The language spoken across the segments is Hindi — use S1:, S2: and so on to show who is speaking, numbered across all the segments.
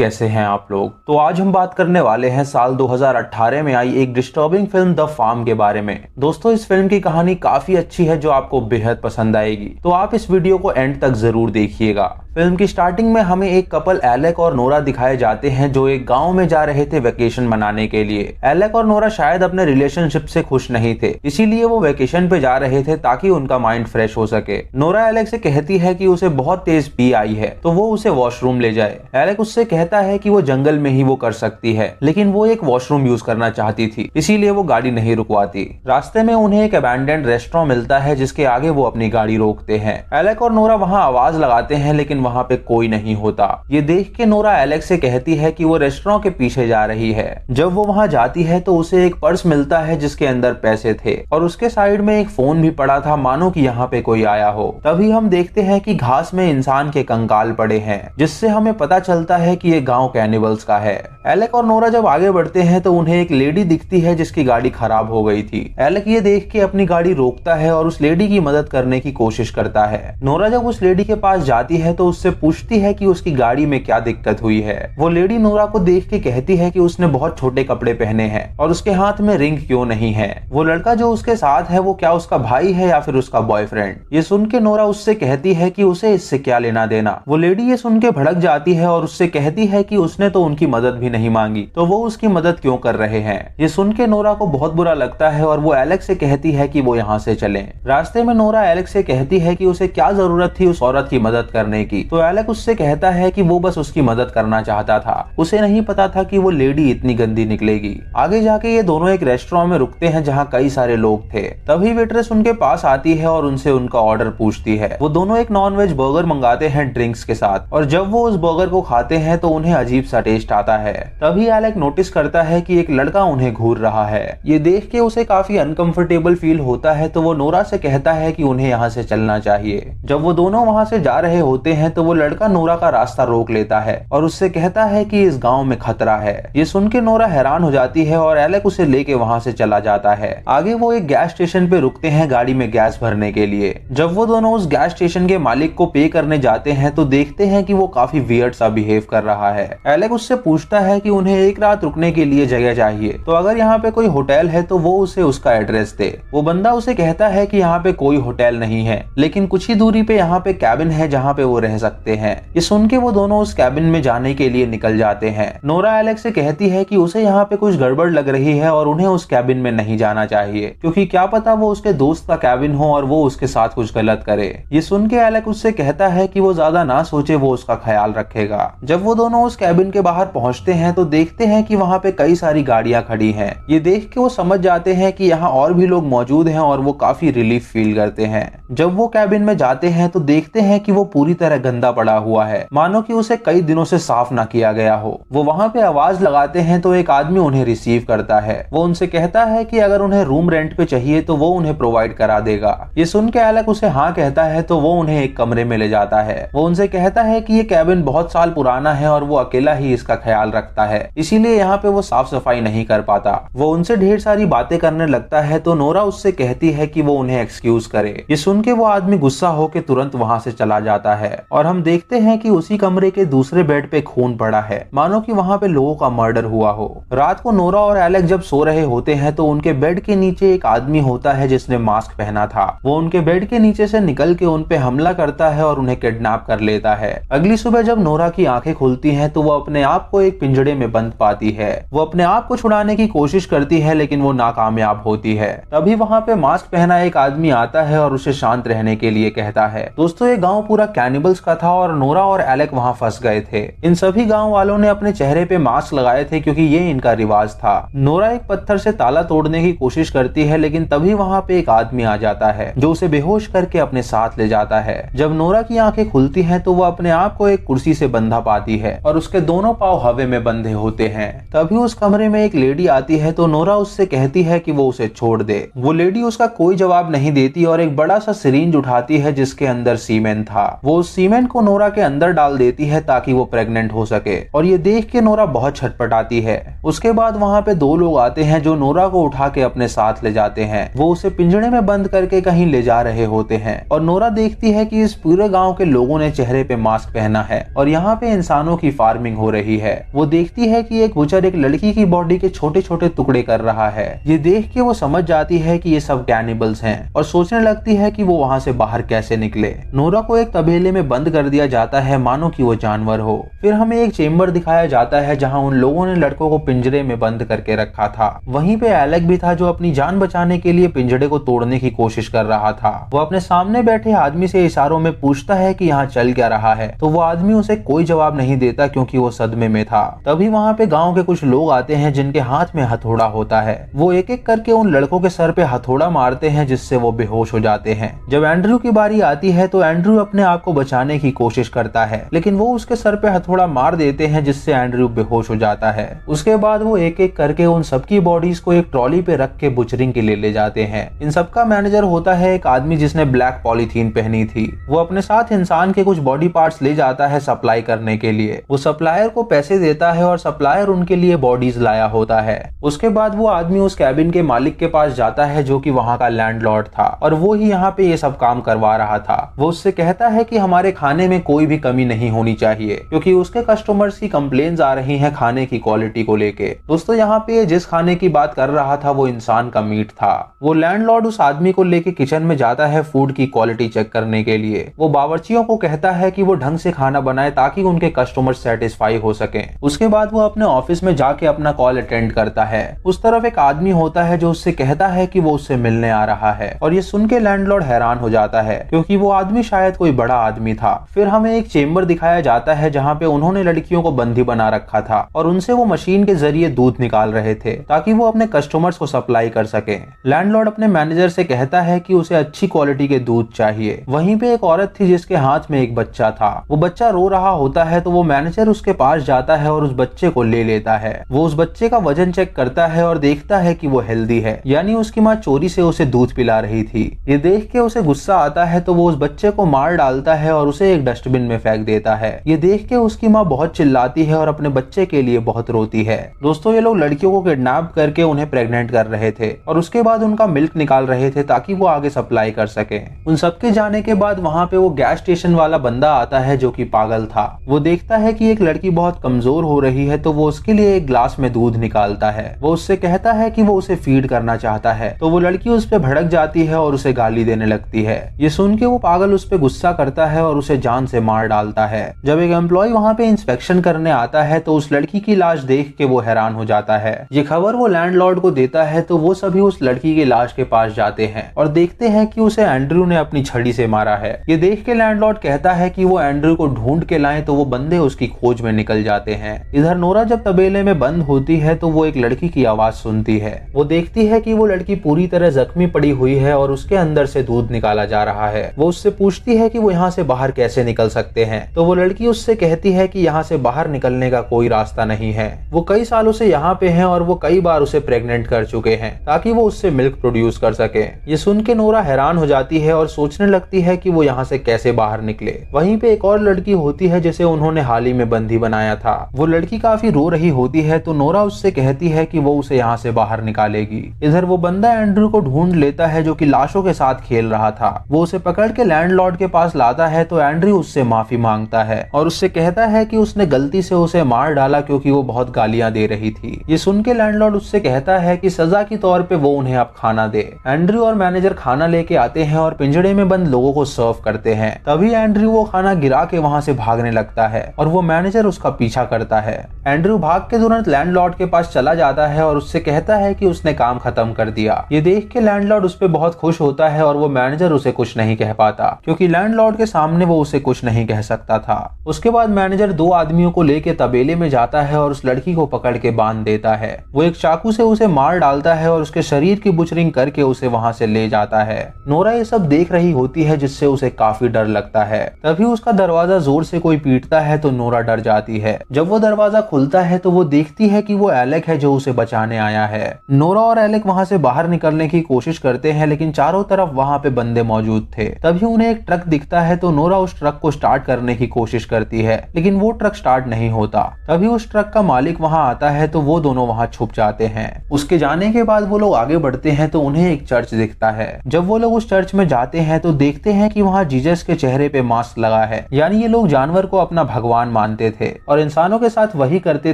S1: कैसे हैं आप लोग। तो आज हम बात करने वाले हैं साल 2018 में आई एक डिस्टर्बिंग फिल्म द फार्म के बारे में। दोस्तों, इस फिल्म की कहानी काफी अच्छी है जो आपको बेहद पसंद आएगी, तो आप इस वीडियो को एंड तक जरूर देखिएगा। फिल्म की स्टार्टिंग में हमें एक कपल एलेक और नोरा दिखाए जाते हैं जो एक गांव में जा रहे थे वेकेशन मनाने के लिए। एलेक और नोरा शायद अपने रिलेशनशिप से खुश नहीं थे, इसीलिए वो वेकेशन पे जा रहे थे ताकि उनका माइंड फ्रेश हो सके। नोरा एलेक से कहती है कि उसे बहुत तेज पी आई है तो वो उसे वॉशरूम ले जाए। एलेक उससे कहता है कि वो जंगल में ही वो कर सकती है, लेकिन वो एक वॉशरूम यूज करना चाहती थी, इसीलिए वो गाड़ी नहीं रुकवाती। रास्ते में उन्हें एक अबैंडन्ड रेस्टोरेंट मिलता है जिसके आगे वो अपनी गाड़ी रोकते हैं। एलेक और नोरा वहाँ आवाज लगाते हैं लेकिन वहाँ पे कोई नहीं होता। ये देख के नोरा एलेक से कहती है कि वो रेस्टोरेंट के पीछे जा रही है। जब वो वहाँ जाती है तो उसे एक पर्स मिलता है जिसके अंदर पैसे थे और उसके साइड में एक फोन भी पड़ा था, मानो कि यहाँ पे कोई आया हो। तभी हम देखते हैं कि घास में इंसान के कंकाल पड़े हैं, जिससे हमें पता चलता है कि ये गांव कैनिबल्स का है। एलेक और नोरा जब आगे बढ़ते हैं तो उन्हें एक लेडी दिखती है जिसकी गाड़ी खराब हो गई थी। एलेक ये देख के अपनी गाड़ी रोकता है और उस लेडी की मदद करने की कोशिश करता है। नोरा जब उस लेडी के पास जाती है तो उससे पूछती है कि उसकी गाड़ी में क्या दिक्कत हुई है। वो लेडी नोरा को देख के कहती है कि उसने बहुत छोटे कपड़े पहने हैं और उसके हाथ में रिंग क्यों नहीं है। वो लड़का जो उसके साथ है वो क्या उसका भाई है या फिर उसका बॉयफ्रेंड। ये सुन के नोरा उससे कहती है कि उसे इससे क्या लेना देना। वो लेडी ये सुन के भड़क जाती है और उससे कहती है कि उसने तो उनकी मदद भी नहीं मांगी, तो वो उसकी मदद क्यों कर रहे हैं। ये सुन के नोरा को बहुत बुरा लगता है और वो एलेक से कहती है कि वो यहाँ से चलें। रास्ते में नोरा एलेक से कहती है कि उसे क्या जरूरत थी उस औरत की मदद करने की, तो एलेक उससे कहता है कि वो बस उसकी मदद करना चाहता था, उसे नहीं पता था कि वो लेडी इतनी गंदी निकलेगी। आगे जाके ये दोनों एक रेस्टोरेंट में रुकते हैं जहाँ कई सारे लोग थे। तभी वेट्रेस उनके पास आती है और उनसे उनका ऑर्डर पूछती है। वो दोनों एक नॉन-वेज बर्गर मंगाते हैं ड्रिंक्स के साथ, और जब वो उस बर्गर को खाते हैं तो उन्हें अजीब सा टेस्ट आता है। तभी एलेक नोटिस करता है कि एक लड़का उन्हें घूर रहा है। ये देख के उसे काफी अनकंफर्टेबल फील होता है, तो वो नोरा से कहता है कि उन्हें यहाँ से चलना चाहिए। जब वो दोनों वहाँ से जा रहे होते हैं तो वो लड़का नोरा का रास्ता रोक लेता है और उससे कहता है कि इस गांव में खतरा है। ये सुन के नोरा हैरान हो जाती है और एलेक उसे लेके वहाँ से चला जाता है। आगे वो एक गैस स्टेशन पे रुकते हैं गाड़ी में गैस भरने के लिए। जब वो दोनों उस गैस स्टेशन के मालिक को पे करने जाते हैं तो देखते हैं कि वो काफी वियर्ड सा बिहेव कर रहा है। एलेक उससे पूछता है कि उन्हें एक रात रुकने के लिए जगह चाहिए, तो अगर यहाँ पे कोई होटल है तो वो उसे उसका एड्रेस दे। वो बंदा उसे कहता है कि यहाँ पे कोई होटल नहीं है, लेकिन कुछ ही दूरी पे यहाँ पे कैबिन है जहाँ पे वो रह सकते हैं। ये सुन के वो दोनों उस कैबिन में जाने के लिए निकल जाते हैं। नोरा एलेक से कहती है कि उसे यहाँ पे कुछ गड़बड़ लग रही है और उन्हें उस कैबिन में नहीं जाना चाहिए, क्योंकि क्या पता वो उसके दोस्त का कैबिन हो और वो उसके साथ कुछ गलत करे। ये सुन के एलेक उससे कहता है कि वो ज्यादा ना सोचे, वो उसका ख्याल रखेगा। जब वो दोनों उस कैबिन के बाहर पहुंचते हैं तो देखते हैं कि वहाँ पे कई सारी गाड़ियां खड़ी हैं। ये देख के वो समझ जाते हैं कि यहाँ और भी लोग मौजूद हैं और वो काफी रिलीफ फील करते हैं। जब वो कैबिन में जाते हैं तो देखते हैं कि वो पूरी तरह गंदा पड़ा हुआ है, मानो कि उसे कई दिनों से साफ ना किया गया हो। वो वहाँ पे आवाज लगाते हैं तो एक आदमी उन्हें रिसीव करता है। वो उनसे कहता है कि अगर उन्हें रूम रेंट पे चाहिए तो वो उन्हें प्रोवाइड करा देगा। ये सुन के एलेक उसे हाँ कहता है तो वो उन्हें एक कमरे में ले जाता है। वो उनसे कहता है कि ये कैबिन बहुत साल पुराना है और वो अकेला ही इसका ख्याल रखता है, इसीलिए यहाँ पे वो साफ सफाई नहीं कर पाता। वो उनसे ढेर सारी बातें करने लगता है तो नोरा उससे कहती है कि वो उन्हें एक्सक्यूज करे। ये सुन के वो आदमी गुस्सा होकर तुरंत वहाँ से चला जाता है और हम देखते हैं कि उसी कमरे के दूसरे बेड पे खून पड़ा है, मानो कि वहाँ पे लोगों का मर्डर हुआ हो। रात को नोरा और एलेक जब सो रहे होते हैं तो उनके बेड के नीचे एक आदमी होता है जिसने मास्क पहना था। वो उनके बेड के नीचे से निकल के उन पे हमला करता है और उन्हें किडनैप कर लेता है। अगली सुबह जब नोरा की आंखें खुलती हैं तो वो अपने आप को एक पिंजड़े में बंद पाती है। वो अपने आप को छुड़ाने की कोशिश करती है लेकिन वो नाकामयाब होती है। तभी वहाँ पे मास्क पहना एक आदमी आता है और उसे शांत रहने के लिए कहता है। दोस्तों, ये गाँव पूरा कैनिबल्स का था और नोरा और एलेक वहाँ फंस गए थे। इन सभी गाँव वालों ने अपने चेहरे पे मास्क लगाए थे क्योंकि ये इनका रिवाज था। नोरा एक पत्थर से ताला तोड़ने की कोशिश करती है लेकिन तभी वहाँ पे एक आदमी आ जाता है जो उसे बेहोश करके अपने साथ ले जाता है। जब नोरा की आंखें खुलती हैं तो वो अपने आप को एक कुर्सी से बंधा पाती है और उसके दोनों पाँव हवा में बंधे होते हैं। तभी उस कमरे में एक लेडी आती है तो नोरा उससे कहती है कि वो उसे छोड़ दे। वो लेडी उसका कोई जवाब नहीं देती और एक बड़ा सा सिरिंज उठाती है जिसके अंदर सीमेंट था। वो उस सीमेंट को नोरा के अंदर डाल देती है ताकि वो प्रेग्नेंट हो सके, और ये देख के नोरा बहुत छटपटाती है। उसके बाद वहाँ पे दो लोग आते हैं जो नोरा को उठा के अपने साथ ले जाते हैं। वो उसे पिंजड़े में बंद करके कहीं ले जा रहे होते हैं और नोरा देखती है कि इस पूरे गांव के लोगों ने चेहरे पे मास्क पहना है और यहाँ पे इंसानों की की फार्मिंग हो रही है। वो देखती है कि एक बुचर एक लड़की की बॉडी के छोटे छोटे टुकड़े कर रहा है। ये देख के वो समझ जाती है कि ये सब कैनिबल्स हैं और सोचने लगती है कि वो वहाँ से बाहर कैसे निकले। नोरा को एक तबेले में बंद कर दिया जाता है मानो कि वो जानवर हो। फिर हमें एक चेम्बर दिखाया जाता है जहाँ उन लोगों ने लड़कों को पिंजरे में बंद करके रखा था। वहीं पे एलेक भी था जो अपनी जान बचाने के लिए पिंजरे को तोड़ने की कोशिश कर रहा था। वो अपने सामने बैठे आदमी से इशारों में पूछता है कि यहाँ चल क्या रहा है, तो वो आदमी उसे कोई जवाब नहीं देता क्योंकि वो सदमे में था। तभी वहाँ पे गाँव के कुछ लोग आते हैं जिनके हाथ में हथौड़ा होता है। वो एक एक करके उन लड़कों के सर पे हथौड़ा मारते हैं जिससे वो बेहोश हो जाते हैं। जब एंड्रयू की बारी आती है तो एंड्रयू अपने आप को बचाने की कोशिश करता है, लेकिन वो उसके सर पे हथौड़ा मार देते हैं जिससे एंड्रयू बेहोश हो जाता है। उसके बाद वो एक एक करके उन सबकी बॉडीज को एक ट्रॉली पे रख के बुचरिंग के लिए ले जाते हैं। इन सबका मैनेजर होता है एक आदमी जिसने ब्लैक पॉलीथीन पहनी थी। वो अपने साथ इंसान के कुछ बॉडी पार्ट्स ले जाता है सप्लाई करने के लिए। वो सप्लायर को पैसे देता है और सप्लायर उनके लिए बॉडीज लाया होता है। उसके बाद वो आदमी उस कैबिन के मालिक के पास जाता है जो कि वहाँ का लैंडलॉर्ड था और वो ही यहाँ पे ये सब काम करवा रहा था। वो उससे कहता है कि हमारे खाने में कोई भी कमी नहीं होनी चाहिए क्योंकि उसके कस्टमर्स की कंप्लेंट्स आ रही हैं खाने की क्वालिटी को लेके। दोस्तों यहाँ पे जिस खाने की बात कर रहा था वो इंसान का मीट था। वो लैंडलॉर्ड उस आदमी को लेके किचन में जाता है फूड की क्वालिटी चेक करने के लिए। वो बावर्चियों को कहता है कि वो ढंग से खाना बनाए ताकि उनके कस्टमर सेटिस्फाई हो सके। उसके बाद वो अपने ऑफिस में जाके अपना कॉल अटेंड करता है। उस तरफ एक आदमी होता है जो उससे कहता है कि वो उससे मिलने आ रहा है और ये सुन के लैंडलॉर्ड हैरान हो जाता है क्योंकि वो आदमी शायद कोई बड़ा आदमी था। फिर हमें एक चेम्बर दिखाया जाता है जहाँ पे उन्होंने लड़कियों को बंदी बना रखा था और उनसे वो मशीन के जरिए दूध निकाल रहे थे ताकि वो अपने कस्टमर्स को सप्लाई कर सके। लैंडलॉर्ड अपने मैनेजर से कहता है कि उसे अच्छी क्वालिटी के दूध चाहिए। वहीं पे एक औरत थी जिसके हाथ में एक बच्चा था। वो बच्चा रो रहा होता है तो वो मैनेजर उसके पास जाता है और उस बच्चे को ले लेता है। वो उस बच्चे का वजन चेक करता है और देखता है कि वो हेल्दी है, यानी उसकी माँ चोरी से उसे दूध पिला रही थी। ये देख के उसे गुस्सा आता है तो वो उस बच्चे को मार डालता है और उसे एक डस्टबिन में फेंक देता है। ये देख के उसकी माँ बहुत चिल्लाती है और अपने बच्चे के लिए बहुत रोती है। दोस्तों ये लोग लड़कियों को किडनैप करके उन्हें प्रेग्नेंट कर रहे थे और उसके बाद उनका मिल्क निकाल रहे थे ताकि वो आगे सप्लाई कर सके। उन सबके जाने के बाद वहाँ पे वो गैस स्टेशन वाला बंदा आता है जो कि पागल था। वो देखता है कि एक लड़की बहुत कमजोर हो रही है तो वो उसके लिए एक ग्लास में दूध निकालता है। वो उससे कहता है कि वो उसे फीड करना चाहता है तो वो लड़की उस पे भड़क जाती है और उसे गाली देने लगती है। ये सुन के वो पागल उस पे गुस्सा करता है और उसे जान से मार डालता है। जब एक एम्प्लॉय वहाँ पे इंस्पेक्शन करने आता है तो उस लड़की की लाश देख के वो हैरान हो जाता है। ये खबर वो लैंडलॉर्ड को देता है तो वो सभी उस लड़की की लाश के पास जाते हैं और देखते हैं कि उसे एंड्रयू ने अपनी छड़ी से मारा है। ये देख के लैंडलॉर्ड कहता है कि वो एंड्रयू को ढूंढ के लाएं तो वो बंदे उसकी खोज में निकल जाते हैं। इधर नोरा जब तबेले में बंद होती है तो वो एक लड़की की आवाज सुनती है। वो देखती है कि वो लड़की पूरी तरह जख्मी पड़ी हुई है और उसके अंदर से दूध निकाला जा रहा है। वो उससे पूछती है कि वो यहाँ से बाहर कैसे निकल सकते हैं तो वो लड़की उससे कहती है कि यहाँ से बाहर निकलने का कोई रास्ता नहीं है। वो कई सालों से यहाँ पे हैं और वो कई बार उसे प्रेग्नेंट कर चुके हैं ताकि वो उससे मिल्क प्रोड्यूस कर सके। ये सुन के नोरा हैरान हो जाती है और सोचने लगती है कि वो यहाँ से कैसे बाहर निकले। वहीं पे एक और लड़की होती है जिसे उन्होंने हाल ही में बंदी बनाया था। वो लड़की काफी रो रही होती है तो नोरा उससे कहती है कि वो उसे यहाँ से बाहर निकालेगी। इधर वो बंदा एंड्रयू को ढूंढ लेता है जो कि लाशों के साथ खेल रहा था। वो उसे पकड़ के लैंडलॉर्ड के पास लाता है तो एंड्रयू उससे माफी मांगता है और उससे कहता है कि उसने गलती से उसे मार डाला क्योंकि वो बहुत गालियां दे रही थी। ये सुन के लैंडलॉर्ड उससे कहता है कि सजा के तौर पे वो उन्हें अब खाना दे। एंड्रयू और मैनेजर खाना लेके आते हैं और पिंजड़े में बंद लोगों को सर्व करते हैं। तभी एंड्रयू वो खाना गिरा के वहाँ से भागने लगता है और वो मैनेजर उसका पीछा करता है। एंड्रयू भाग के तुरंत लैंडलॉर्ड के पास चला जाता है और उससे कहता है कि उसने काम खत्म कर दिया। ये देख के लैंडलॉर्ड उस पे बहुत खुश होता है और वो मैनेजर उसे कुछ नहीं कह पाता क्योंकि लैंडलॉर्ड के सामने वो उसे कुछ नहीं कह सकता था। उसके बाद मैनेजर दो आदमियों को लेके तबेले में जाता है और उस लड़की को पकड़ के बांध देता है। वो एक चाकू से उसे मार डालता है और उसके शरीर की बुचरिंग करके उसे वहाँ से ले जाता है। नोरा ये सब देख रही होती है जिससे उसे काफी डर लगता है। तभी उसका दरवाजा जोर से कोई पीटता है तो नोरा डर जाती है। जब वो दरवाजा खुलता है तो वो देखती है कि वो एलेक है जो उसे बचाने आया है। नोरा और एलेक वहाँ से बाहर निकलने की कोशिश करते हैं लेकिन चारों तरफ वहाँ पे बंदे मौजूद थे। तभी उन्हें एक ट्रक दिखता है तो नोरा उस ट्रक को स्टार्ट करने की कोशिश करती है लेकिन वो ट्रक स्टार्ट नहीं होता। तभी उस ट्रक का मालिक वहाँ आता है तो वो दोनों वहाँ छुप जाते हैं। उसके जाने के बाद वो लोग आगे बढ़ते हैं तो उन्हें एक चर्च दिखता है। जब वो लोग उस चर्च में जाते हैं तो देखते हैं कि वहाँ जीसस के चेहरे पे मास्क लगा है, यानी ये लोग जानवर को अपना भगवान मानते थे और इंसानों के साथ वही करते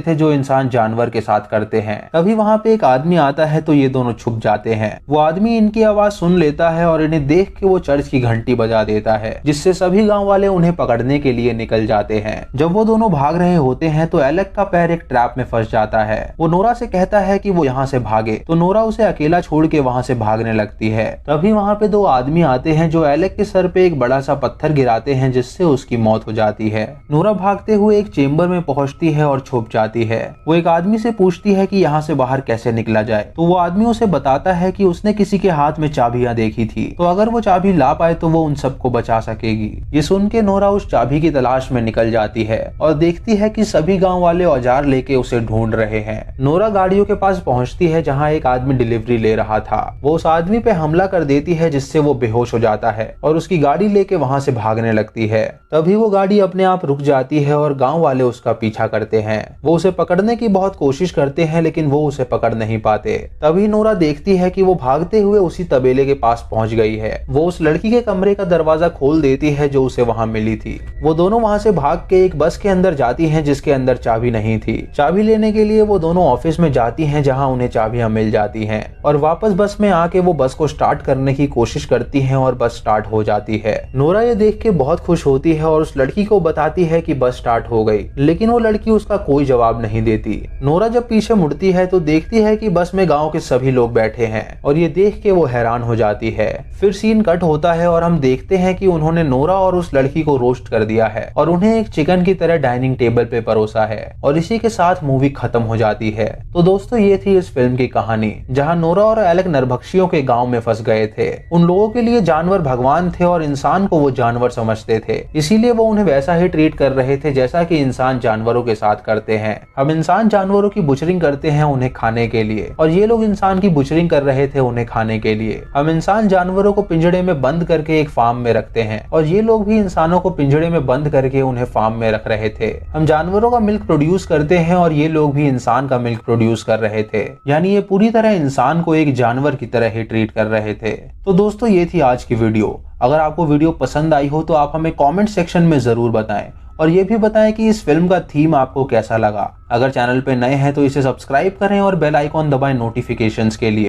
S1: थे जो इंसान जानवर के साथ करते हैं। तभी वहाँ पे एक आदमी आता है तो ये दोनों छुप जाते हैं। वो आदमी इनकी आवाज सुन लेता है और इन्हें देख के वो चर्च की घंटी बजा देता है, जिससे सभी गाँव वाले उन्हें पकड़ने के लिए निकल जाते हैं। जब वो दोनों भाग रहे होते हैं तो एलेक का पैर एक ट्रैप में फंस जाता है। वो नोरा से कहता है कि वो यहाँ से भागे, तो नोरा उसे अकेला छोड़ के वहाँ से भागने लगती है। तभी वहाँ पे दो आदमी आते हैं जो एलेक के सर पे एक बड़ा सा पत्थर गिराते हैं, जिससे उसकी मौत हो जाती है। नोरा भागते हुए एक चेम्बर में पहुंचती है और छुप जाती है। वो एक आदमी से पूछती है कि यहाँ से बाहर कैसे निकला जाए, तो वो आदमी उसे बताता है कि उसने किसी के हाथ में चाबियां देखी थी, तो अगर वो चाबी ला पाए तो वो उन सबको बचा सकेगी। ये सुन के नोरा उस चाबी की तलाश में निकल जाती है और देखती है कि सभी गाँव वाले औजार लेके उसे ढूंढ रहे हैं। नोरा गाड़ियों के पास पहुंचती है जहाँ एक आदमी डिलीवरी ले रहा था। वो उस आदमी पे हमला कर देती है, जिससे वो बेहोश हो जाता है और उसकी गाड़ी लेके वहाँ से भागने लगती है। तभी वो गाड़ी अपने आप रुक जाती है और गांव वाले उसका पीछा करते हैं। वो उसे पकड़ने की बहुत कोशिश करते हैं, लेकिन वो उसे पकड़ नहीं पाते। तभी नोरा देखती है कि वो भागते हुए उसी तबेले के पास पहुंच गई है। वो उस लड़की के कमरे का दरवाजा खोल देती है जो उसे वहां मिली थी। वो दोनों वहां से भाग के एक बस के अंदर जाती हैं, जिसके अंदर चाबी नहीं थी। चाबी लेने के लिए वो दोनों ऑफिस में जाती हैं, जहाँ उन्हें चाबियां मिल जाती हैं और वापस बस में आके वो बस को स्टार्ट करने की कोशिश करती हैं और बस स्टार्ट हो जाती है। नोरा ये देख के बहुत खुश होती है और उस लड़की को बताती है कि बस स्टार्ट हो गई, लेकिन वो लड़की उसका कोई जवाब नहीं देती। नोरा जब पीछे मुड़ती है तो देखती है कि बस में गांव के सभी लोग बैठे हैं और ये देख के वो हैरान हो जाती है। फिर सीन कट होता है और हम देखते हैं कि उन्होंने नोरा और उस लड़की को रोस्ट कर दिया है और उन्हें एक चिकन की तरह डाइनिंग टेबल पे परोसा है और इसी के साथ मूवी खत्म हो जाती है। तो दोस्तों ये थी इस फिल्म की कहानी, जहाँ नोरा और एलेक नरभक्षियों के गाँव में फंस गए थे। उन लोगों के लिए जानवर भगवान थे और इंसान को वो जानवर समझते थे, इसीलिए वो उन्हें वैसा ही ट्रीट कर रहे थे जैसा कि इंसान जानवरों के साथ करते हैं। हम इंसान जानवरों की बुचरिंग करते हैं उन्हें खाने के लिए, और ये लोग इंसान की बुचरिंग कर रहे थे उन्हें खाने के लिए। हम इंसान जानवरों को पिंजड़े में बंद करके एक फार्म में रखते हैं और ये लोग भी इंसानों को पिंजड़े में बंद करके उन्हें फार्म में रख रहे थे। हम जानवरों का मिल्क प्रोड्यूस करते हैं और ये लोग भी इंसान का मिल्क प्रोड्यूस कर रहे थे, यानी ये पूरी तरह इंसान को एक जानवर की तरह ही ट्रीट कर रहे थे। तो दोस्तों ये थी आज की वीडियो। अगर आपको वीडियो पसंद आई हो तो आप हमें कमेंट सेक्शन में जरूर बताएं और ये भी बताएं कि इस फिल्म का थीम आपको कैसा लगा। अगर चैनल पे नए हैं तो इसे सब्सक्राइब करें और बेल आइकॉन दबाएं नोटिफिकेशंस के लिए।